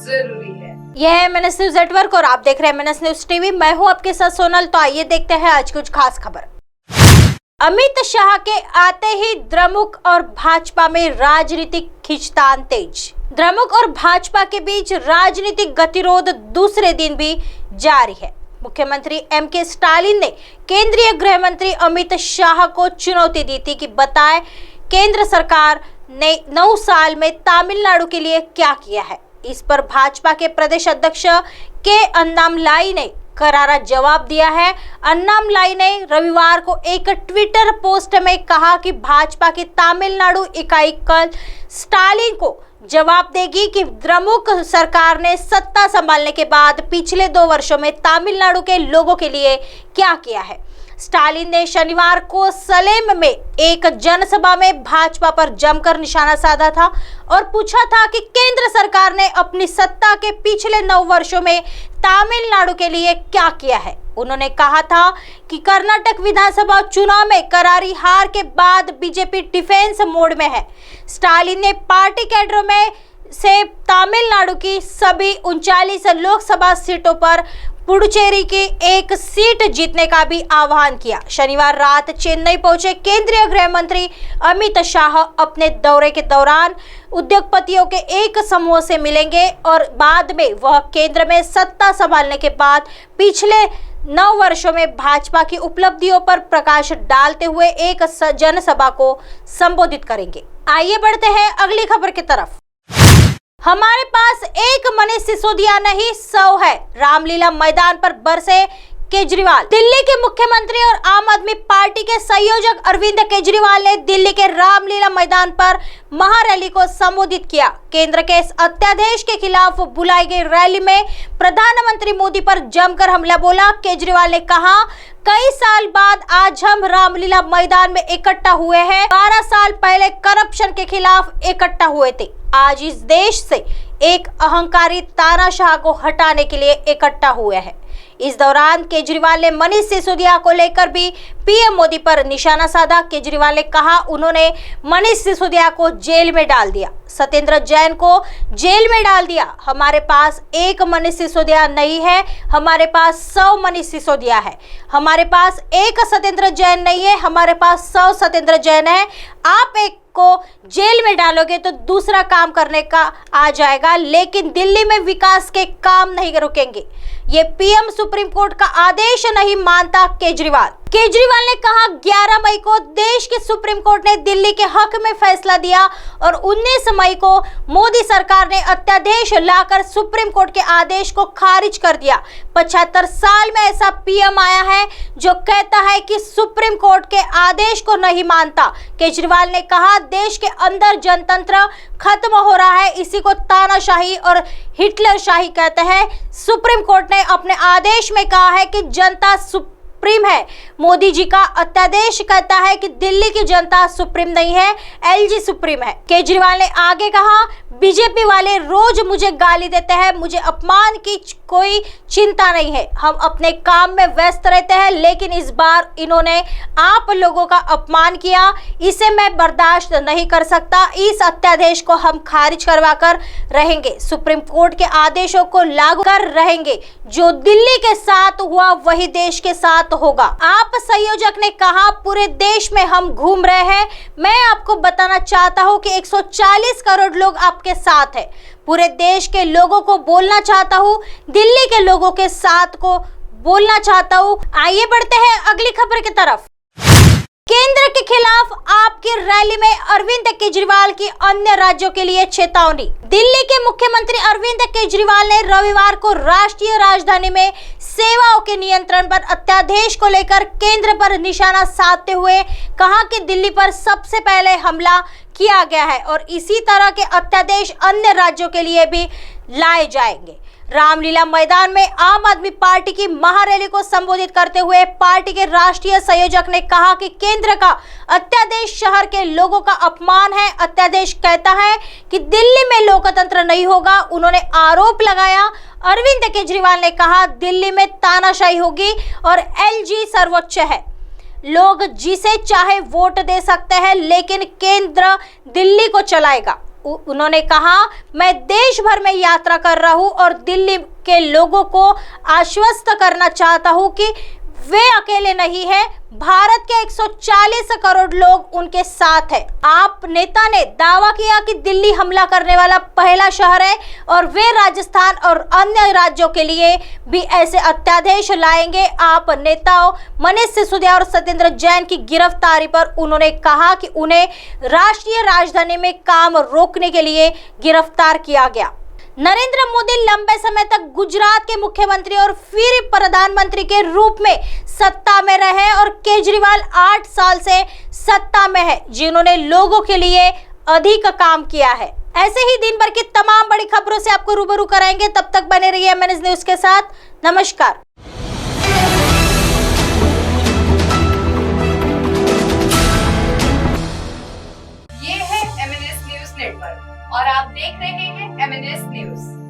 जरूरी है। यह है MNS न्यूज नेटवर्क और आप देख रहे हैं MNS न्यूज टीवी। मैं हूं आपके साथ सोनल। तो आइए देखते हैं आज कुछ खास खबर। अमित शाह के आते ही द्रमुक और भाजपा में राजनीतिक खींचतान तेज। द्रमुक और भाजपा के बीच राजनीतिक गतिरोध दूसरे दिन भी जारी है। मुख्यमंत्री MK स्टालिन ने केंद्रीय गृह मंत्री अमित शाह को चुनौती दी थी कि बताएं केंद्र सरकार ने 9 साल में तमिलनाडु के लिए क्या किया है। इस पर भाजपा के प्रदेश अध्यक्ष के अन्नामलाई ने करारा जवाब दिया है। अन्नामलाई ने रविवार को एक ट्विटर पोस्ट में कहा कि भाजपा की तमिलनाडु इकाई कल स्टालिन को जवाब देगी कि द्रमुक सरकार ने सत्ता संभालने के बाद पिछले 2 वर्षों में तमिलनाडु के लोगों के लिए क्या किया है। स्टालिन ने शनिवार को सलेम में एक जनसभा में भाजपा पर जमकर निशाना साधा था और पूछा था कि केंद्र सरकार ने अपनी सत्ता के पिछले 9 वर्षों में तमिलनाडु के लिए क्या किया है। उन्होंने कहा था कि कर्नाटक विधानसभा चुनाव में करारी हार के बाद बीजेपी डिफेंस मोड में है। स्टालिन ने पार्टी कैडरों में से तमिलनाडु की सभी 39 लोकसभा सीटों पर पुडुचेरी की एक सीट जीतने का भी आह्वान किया। शनिवार रात चेन्नई पहुंचे केंद्रीय गृह मंत्री अमित शाह अपने दौरे के दौरान उद्योगपतियों के एक समूह से मिलेंगे और बाद में वह केंद्र में सत्ता संभालने के बाद पिछले 9 वर्षों में भाजपा की उपलब्धियों पर प्रकाश डालते हुए एक जनसभा को संबोधित करेंगे। आइए बढ़ते हैं अगली खबर की तरफ। हमारे पास एक मनीष सिसोदिया नहीं 100 है। रामलीला मैदान पर बरसे केजरीवाल। दिल्ली के मुख्यमंत्री और आम आदमी पार्टी के संयोजक अरविंद केजरीवाल ने दिल्ली के रामलीला मैदान पर महारैली को संबोधित किया। केंद्र के इस अध्यादेश के खिलाफ बुलाई गई रैली में प्रधानमंत्री मोदी पर जमकर हमला बोला। केजरीवाल ने कहा, कई साल बाद आज हम रामलीला मैदान में इकट्ठा हुए हैं। 12 साल पहले करप्शन के खिलाफ इकट्ठा हुए थे। आज इस देश से एक अहंकारी तानाशाह को हटाने के लिए इकट्ठा हुए हैं। इस दौरान केजरीवाल ने मनीष सिसोदिया को लेकर भी पीएम मोदी पर निशाना साधा। केजरीवाल ने कहा, उन्होंने मनीष सिसोदिया को जेल में डाल दिया, सत्येंद्र जैन को जेल में डाल दिया। हमारे पास एक मनीष सिसोदिया नहीं है, हमारे पास 100 मनीष सिसोदिया है। हमारे पास एक सत्येंद्र जैन नहीं है, हमारे पास 100 सत्येंद्र जैन है। आप एक को जेल में डालोगे तो दूसरा काम करने का आ जाएगा, लेकिन दिल्ली में विकास के काम नहीं रुकेंगे। ये पीएम सुप्रीम कोर्ट का आदेश नहीं मानता केजरीवाल ने कहा, 11 मई को देश के सुप्रीम कोर्ट ने दिल्ली के हक में फैसला दिया और 19 मई को मोदी सरकार ने अध्यादेश लाकर सुप्रीम कोर्ट के आदेश को खारिज कर दिया। 75 साल में ऐसा पीएम आया है जो कहता है कि सुप्रीम कोर्ट के आदेश को नहीं मानता। केजरीवाल ने कहा, देश के अंदर जनतंत्र खत्म हो रहा है, इसी को तानाशाही और हिटलरशाही कहते हैं। सुप्रीम कोर्ट ने अपने आदेश में कहा है कि जनता सुप्रीम है। मोदी जी का अध्यादेश कहता है कि दिल्ली की जनता सुप्रीम नहीं है, एलजी सुप्रीम है। केजरीवाल ने आगे कहा, बीजेपी वाले रोज मुझे गाली देते हैं, मुझे अपमान की कोई चिंता नहीं है, हम अपने काम में व्यस्त रहते हैं, लेकिन इस बार इन्होंने आप लोगों का अपमान किया, इसे मैं बर्दाश्त नहीं कर सकता। इस अध्यादेश को हम खारिज करवा कर रहेंगे, सुप्रीम कोर्ट के आदेशों को लागू कर रहेंगे। जो दिल्ली के साथ हुआ वही देश के साथ होगा। आप संयोजक ने कहा, पूरे देश में हम घूम रहे हैं। मैं आपको बताना चाहता हूं कि 140 करोड़ लोग आपके साथ है। पूरे देश के लोगों को बोलना चाहता हूं, दिल्ली के लोगों के साथ को बोलना चाहता हूं। आइए बढ़ते हैं अगली खबर की तरफ। केंद्र के खिलाफ आपकी रैली में अरविंद केजरीवाल की अन्य राज्यों के लिए चेतावनी। दिल्ली के मुख्यमंत्री अरविंद केजरीवाल ने रविवार को राष्ट्रीय राजधानी में सेवाओं के नियंत्रण पर अध्यादेश को लेकर केंद्र पर निशाना साधते हुए कहा कि दिल्ली पर सबसे पहले हमला किया गया है और इसी तरह के अध्यादेश अन्य राज्यों के लिए भी लाए जाएंगे। रामलीला मैदान में आम आदमी पार्टी की महारैली को संबोधित करते हुए पार्टी के राष्ट्रीय संयोजक ने कहा कि केंद्र का अध्यादेश शहर के लोगों का अपमान है। अध्यादेश कहता है कि दिल्ली में लोकतंत्र नहीं होगा। उन्होंने आरोप लगाया। अरविंद केजरीवाल ने कहा, दिल्ली में तानाशाही होगी और एलजी सर्वोच्च है। लोग जिसे चाहे वोट दे सकते हैं, लेकिन केंद्र दिल्ली को चलाएगा। उन्होंने कहा, मैं देश भर में यात्रा कर रहा हूं और दिल्ली के लोगों को आश्वस्त करना चाहता हूं कि वे अकेले नहीं हैं, भारत के 140 करोड़ लोग उनके साथ हैं। आप नेता ने दावा किया कि दिल्ली हमला करने वाला पहला शहर है और वे राजस्थान और अन्य राज्यों के लिए भी ऐसे अध्यादेश लाएंगे। आप नेताओं मनीष सिसोदिया और सत्येंद्र जैन की गिरफ्तारी पर उन्होंने कहा कि उन्हें राष्ट्रीय राजधानी में काम रोकने के लिए गिरफ्तार किया गया। नरेंद्र मोदी लंबे समय तक गुजरात के मुख्यमंत्री और फिर प्रधानमंत्री के रूप में सत्ता में रहे और केजरीवाल 8 साल से सत्ता में है, जिन्होंने लोगों के लिए अधिक काम किया है। ऐसे ही दिन भर की तमाम बड़ी खबरों से आपको रूबरू कराएंगे। तब तक बने रहिए MNS न्यूज के साथ। नमस्कार। ये है MNS न्यूज नेटवर्क और आप देख रहे हैं MNS न्यूज।